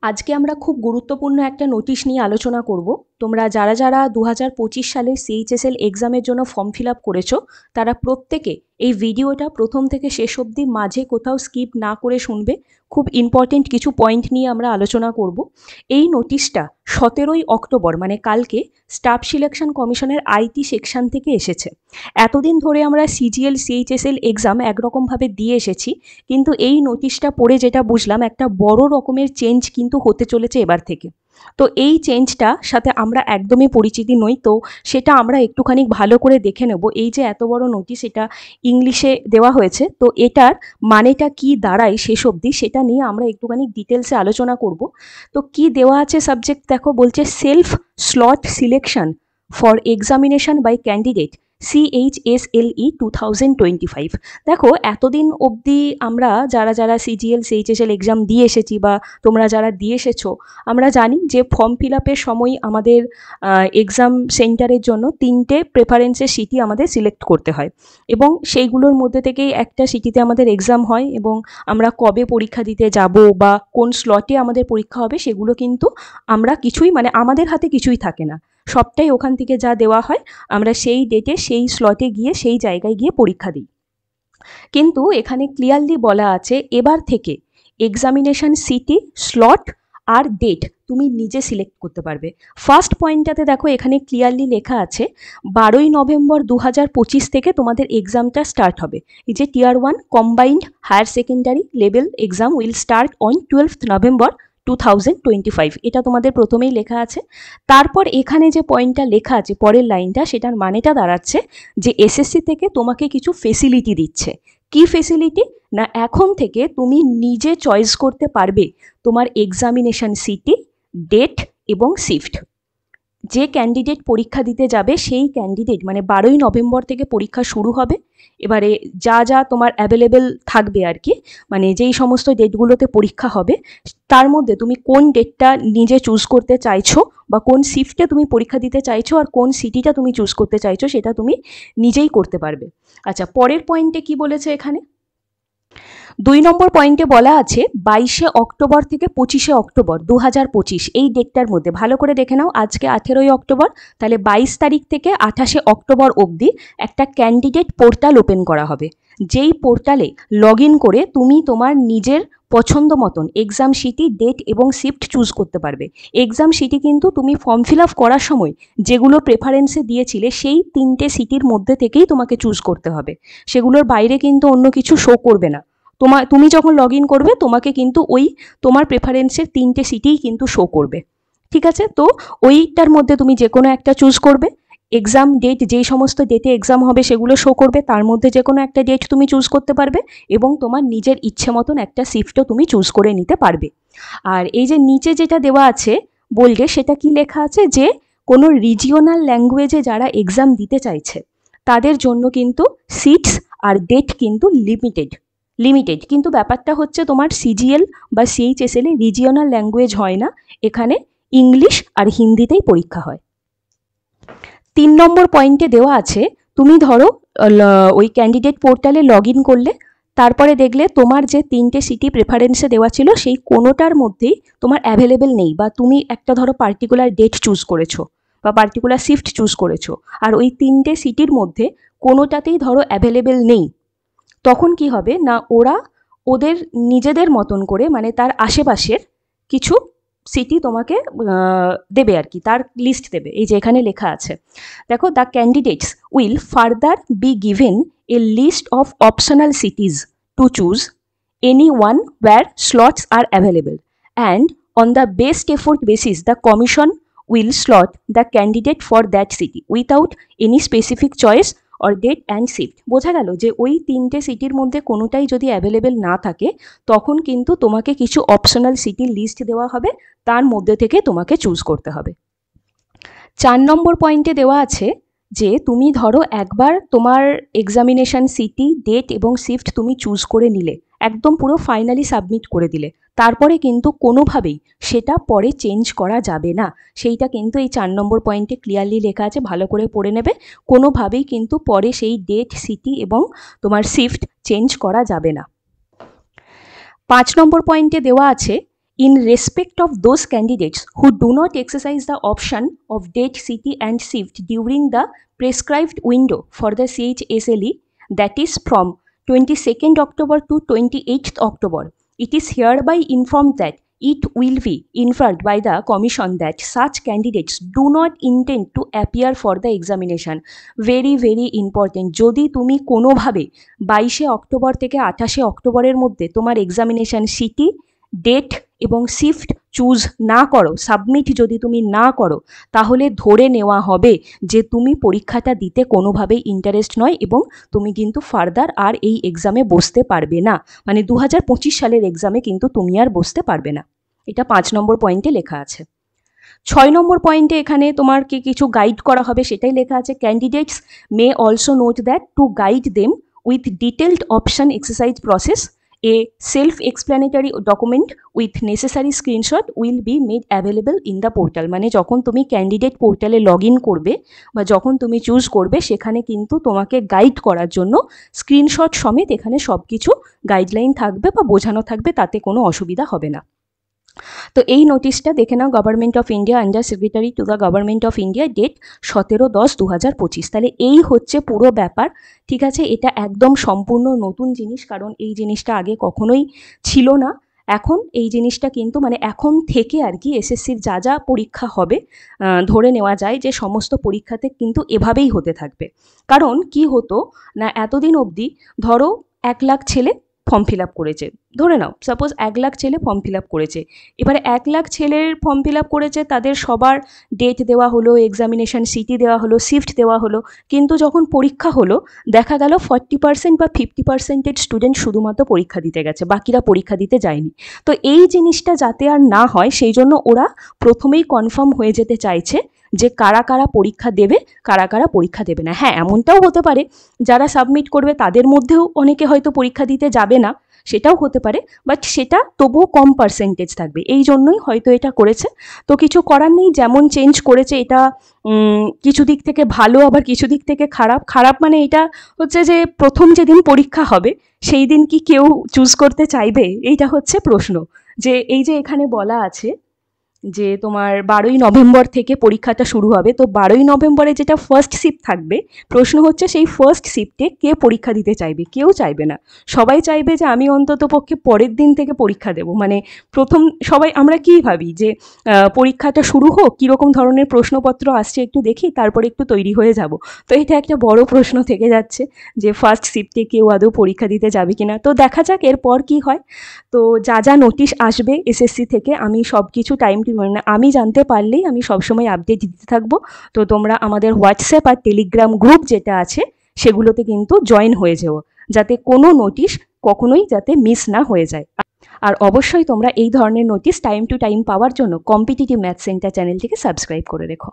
আজকে আমরা খুব গুরুত্বপূর্ণ একটা নোটিশ নিয়ে আলোচনা করব। তোমরা যারা যারা 2025 সালে সিএইচএসএল এক্সামের জন্য ফর্ম ফিল আপ করেছো তারা প্রত্যেকে এই ভিডিওটা প্রথম থেকে শেষ অবধি মাঝে কোথাও স্কিপ না করে শুনবে। খুব ইম্পর্টেন্ট কিছু পয়েন্ট নিয়ে আমরা আলোচনা করব। এই নোটিশটা 17ই অক্টোবর মানে কালকে স্টাফ সিলেকশন কমিশনের আইটি সেকশন থেকে এসেছে। এতদিন ধরে আমরা সিজিএল সিএইচএসএল এক্সাম একরকমভাবে দিয়ে এসেছি, কিন্তু এই নোটিশটা পড়ে যেটা বুঝলাম একটা বড় রকমের চেঞ্জ কিন্তু হতে চলেছে এবার থেকে। তো এই চেঞ্জটা সাথে আমরা একদমই পরিচিতি নই, তো সেটা আমরা একটুখানি ভালো করে দেখে নেব। এই যে এত বড় নোটিশ, এটা ইংলিশে দেওয়া হয়েছে, তো এটার মানেটা কি দাঁড়ায় শেষ অবধি সেটা নিয়ে আমরা একটুখানি ডিটেলসে আলোচনা করব। তো কি দেওয়া আছে সাবজেক্ট দেখো, বলছে self slot selection for examination by candidate CHSLE 2025। দেখো এতদিন অবধি আমরা যারা যারা সিজিএল সিএইচএসএল এক্সাম দিয়ে এসেছি বা তোমরা যারা দিয়ে এসেছো, আমরা জানি যে ফর্ম ফিল আপের সময় আমাদের এক্সাম সেন্টারের জন্য 3টে প্রেফারেন্সের সিটি আমাদের সিলেক্ট করতে হয় এবং সেইগুলোর মধ্যে থেকেই একটা সিটিতে আমাদের এক্সাম হয় এবং আমরা কবে পরীক্ষা দিতে যাব বা কোন স্লটে আমাদের পরীক্ষা হবে সেগুলো কিন্তু আমরা কিছুই মানে আমাদের হাতে কিছুই থাকে না, সবটাই ওখান থেকে যা দেওয়া হয় আমরা সেই ডেটে সেই স্লটে গিয়ে সেই জায়গায় গিয়ে পরীক্ষা দিই। কিন্তু এখানে ক্লিয়ারলি বলা আছে এবার থেকে এক্সামিনেশন সিটি, স্লট আর ডেট তুমি নিজে সিলেক্ট করতে পারবে। ফার্স্ট পয়েন্টটাতে দেখো এখানে ক্লিয়ারলি লেখা আছে 12ই নভেম্বর 2025 থেকে তোমাদের এক্সামটা স্টার্ট হবে। এই যে tier 1 combined higher secondary level exam will start on 12th November 2025, এটা তোমাদের প্রথমেই লেখা আছে। তারপর এখানে যে পয়েন্টটা লেখা আছে পরের লাইনটা, সেটার মানেটা দাঁড়াচ্ছে যে এসএসসি থেকে তোমাকে কিছু ফেসিলিটি দিচ্ছে। কি ফেসিলিটি না, এখন থেকে তুমি নিজে চয়েস করতে পারবে তোমার এক্সামিনেশন সিটি, ডেট এবং শিফট। যে ক্যান্ডিডেট পরীক্ষা দিতে যাবে সেই ক্যান্ডিডেট মানে 12ই নভেম্বর থেকে পরীক্ষা শুরু হবে। এবারে যা যা তোমার অ্যাভেলেবেল থাকবে আর কি, মানে যেই সমস্ত ডেটগুলোতে পরীক্ষা হবে তার মধ্যে তুমি কোন ডেটটা নিজে চুজ করতে চাইছো বা কোন শিফটে তুমি পরীক্ষা দিতে চাইছো আর কোন সিটিটা তুমি চুজ করতে চাইছো সেটা তুমি নিজেই করতে পারবে। আচ্ছা, পরের পয়েন্টে কি বলেছে এখানে, 2 নম্বর পয়েন্টে বলা আছে 22শে অক্টোবর থেকে 25শে অক্টোবর 2025 এই ডেটটার মধ্যে ভালো করে দেখে নাও। আজকে 18ই অক্টোবর, তাহলে 22 তারিখ থেকে 28শে অক্টোবর অবধি একটা ক্যান্ডিডেট পোর্টাল ওপেন করা হবে। যেই পোর্টালে লগ ইন করে তুমি তোমার নিজের পছন্দ মতন এক্সাম সিটি, ডেট এবং শিফট চুজ করতে পারবে। এক্সাম সিটি কিন্তু তুমি ফর্ম ফিল আপ করার সময় যেগুলো প্রেফারেন্সে দিয়েছিলে সেই 3টে সিটির মধ্যে থেকেই তোমাকে চুজ করতে হবে, সেগুলোর বাইরে কিন্তু অন্য কিছু শো করবে না। তুমি যখন লগ ইন করবে তোমাকে কিন্তু ওই তোমার প্রেফারেন্সের 3টে সিটিই কিন্তু শো করবে। ঠিক আছে, তো ওইটার মধ্যে তুমি যে কোনো একটা চুজ করবে। এক্সাম ডেট যেই সমস্ত ডেটে এক্সাম হবে সেগুলো শো করবে, তার মধ্যে যে কোনো একটা ডেট তুমি চুজ করতে পারবে এবং তোমার নিজের ইচ্ছে মতন একটা শিফটও তুমি চুজ করে নিতে পারবে। আর এই যে নিচে যেটা দেওয়া আছে বললে, সেটা কি লেখা আছে যে কোনো রিজিওনাল ল্যাঙ্গুয়েজে যারা এক্সাম দিতে চাইছে তাদের জন্য কিন্তু সিটস আর ডেট কিন্তু লিমিটেড। কিন্তু ব্যাপারটা হচ্ছে তোমার সিজিএল বা সিএইচএসএল এ রিজিওনাল ল্যাঙ্গুয়েজ হয় না, এখানে ইংলিশ আর হিন্দিতেই পরীক্ষা হয়। 3 নম্বর পয়েন্টে দেওয়া আছে তুমি ধরো ওই ক্যান্ডিডেট পোর্টালে লগ ইন করলে, তারপরে দেখলে তোমার যে 3টে সিটি প্রেফারেন্সে দেওয়া ছিল সেই কোনোটার মধ্যেই তোমার অ্যাভেলেবেল নেই, বা তুমি একটা ধরো পার্টিকুলার ডেট চুজ করেছো বা পার্টিকুলার শিফট চুজ করেছো আর ওই 3টে সিটির মধ্যে কোনোটাতেই ধরো অ্যাভেলেবেল নেই, তখন কি হবে না ওরা ওদের নিজেদের মতন করে মানে তার আশেপাশের কিছু সিটি তোমাকে দেবে আর কি, তার লিস্ট দেবে। এই যে এখানে লেখা আছে দেখো, the candidates will further be given a list of optional cities to choose any one where slots are available, and on the best effort basis the commission will slot the candidate for that city without any specific choice or date and shift। বোঝা গেল যে ওই 3টে সিটির মধ্যে কোনোটাই যদি available না থাকে তখন কিন্তু তোমাকে কিছু অপশনাল সিটির লিস্ট দেওয়া হবে, তার মধ্যে থেকে তোমাকে চুজ করতে হবে। 4 নম্বর পয়েন্টে দেওয়া আছে যে তুমি ধরো একবার তোমার এক্সামিনেশন সিটি, ডেট এবং শিফট তুমি চুজ করে নিলে, একদম পুরো ফাইনালি সাবমিট করে দিলে, তারপরে কিন্তু কোনোভাবেই সেটা পরে চেঞ্জ করা যাবে না। সেইটা কিন্তু এই 4 নম্বর পয়েন্টে ক্লিয়ারলি লেখা আছে, ভালো করে পড়ে নেবে। কোনোভাবেই কিন্তু পরে সেই ডেট, সিটি এবং তোমার শিফট চেঞ্জ করা যাবে না। 5 নম্বর পয়েন্টে দেওয়া আছে in respect of those candidates who do not exercise the option of date, city and shift during the prescribed window for the CHSLE, that is from 22nd October to 28th October, it is hereby informed that it will be inferred by the Commission that such candidates do not intend to appear for the examination. Very very important. যদি তুমি কোনোভাবে 22শে October থেকে 28শে অক্টোবরের মধ্যে তোমার examination city, date এবং shift choose না করো, সাবমিট যদি তুমি না করো, তাহলে ধরে নেওয়া হবে যে তুমি পরীক্ষাটা দিতে কোনোভাবেই ইন্টারেস্ট নয় এবং তুমি কিন্তু ফার্দার আর এই এক্সামে বসতে পারবে না। মানে 2025 সালের এক্সামে কিন্তু তুমি আর বসতে পারবে না। এটা 5 নম্বর পয়েন্টে লেখা আছে। 6 নম্বর পয়েন্টে এখানে তোমাকে কিছু গাইড করা হবে, সেটাই লেখা আছে, candidates may also note that to guide them with detailed option exercise process a self-explanatory document with necessary screenshot will be made available in the portal। মানে যখন তুমি ক্যান্ডিডেট পোর্টালে লগ ইন করবে বা যখন তুমি চুজ করবে, সেখানে কিন্তু তোমাকে গাইড করার জন্য স্ক্রিনশট সমেত এখানে সব কিছু গাইডলাইন থাকবে বা বোঝানো থাকবে, তাতে কোনো অসুবিধা হবে না। তো এই নোটিশটা দেখে নাও, government of India, under secretary to the government of India, date 17/10/2025। তাহলে এই হচ্ছে পুরো ব্যাপার, ঠিক আছে। এটা একদম সম্পূর্ণ নতুন জিনিস, কারণ এই জিনিসটা আগে কখনোই ছিল না। এখন এই জিনিসটা কিন্তু মানে এখন থেকে আর কি এসএসসির যা যা পরীক্ষা হবে, ধরে নেওয়া যায় যে সমস্ত পরীক্ষাতে কিন্তু এভাবেই হতে থাকবে। কারণ কি হতো না, এতদিন অবধি ধরো 1 লাখ ছেলে ফর্ম ফিল আপ করেছে, ধরে নাও সাপোজ 1 লাখ ছেলে ফর্ম ফিল আপ করেছে। এবারে 1 লাখ ছেলের ফর্ম ফিল আপ করেছে, তাদের সবার ডেট দেওয়া হলো, এক্সামিনেশন সিটি দেওয়া হলো, শিফট দেওয়া হলো, কিন্তু যখন পরীক্ষা হলো দেখা গেল 40% বা 50% স্টুডেন্ট শুধুমাত্র পরীক্ষা দিতে গেছে, বাকিরা পরীক্ষা দিতে যায়নি। তো এই জিনিসটা যাতে আর না হয় সেই জন্য ওরা প্রথমেই কনফার্ম হয়ে যেতে চাইছে যে কারা কারা পরীক্ষা দেবে, কারা কারা পরীক্ষা দেবে না। হ্যাঁ, এমনটাও হতে পারে যারা সাবমিট করবে তাদের মধ্যেও অনেকে হয়তো পরীক্ষা দিতে যাবে না, সেটাও হতে পারে, বাট সেটা তবুও কম পার্সেন্টেজ থাকবে, এই জন্যই হয়তো এটা করেছে। তো কিছু করার নেই, যেমন চেঞ্জ করেছে এটা কিছু দিক থেকে ভালো, আবার কিছু দিক থেকে খারাপ। খারাপ মানে এটা হচ্ছে যে প্রথম যেদিন পরীক্ষা হবে সেই দিন কি কেউ চুজ করতে চাইবে, এইটা হচ্ছে প্রশ্ন। যে এই যে এখানে বলা আছে যে তোমার 12ই নভেম্বর থেকে পরীক্ষাটা শুরু হবে, তো 12ই নভেম্বরে যেটা ফার্স্ট শিফট থাকবে, প্রশ্ন হচ্ছে সেই ফার্স্ট শিফটে কে পরীক্ষা দিতে চাইবে? কেউ চাইবে না, সবাই চাইবে যে আমি অন্তত পক্ষে পরের দিন থেকে পরীক্ষা দেব। মানে প্রথম সবাই আমরা কী ভাবি যে পরীক্ষাটা শুরু হোক, কীরকম ধরনের প্রশ্নপত্র আসছে একটু দেখি, তারপরে একটু তৈরি হয়ে যাব। তো এটা একটা বড় প্রশ্ন থেকে যাচ্ছে যে ফার্স্ট শিফটে কেউ আদৌ পরীক্ষা দিতে যাবে কিনা। তো দেখা যাক এরপর কি হয়। তো যা যা নোটিশ আসবে এসএসসি থেকে আমি সব কিছু টাইম মানে আমি জানতে পারলেই আমি সবসময় আপডেট দিতে থাকবো। তো তোমরা আমাদের হোয়াটসঅ্যাপ আর টেলিগ্রাম গ্রুপ যেটা আছে সেগুলোতে কিন্তু জয়েন হয়ে যেও, যাতে কোনো নোটিশ কখনোই যাতে মিস না হয়ে যায়। আর অবশ্যই তোমরা এই ধরনের নোটিশ টাইম টু টাইম পাওয়ার জন্য কম্পিটিটিভ ম্যাথ সেন্টার চ্যানেলটিকে সাবস্ক্রাইব করে রেখো।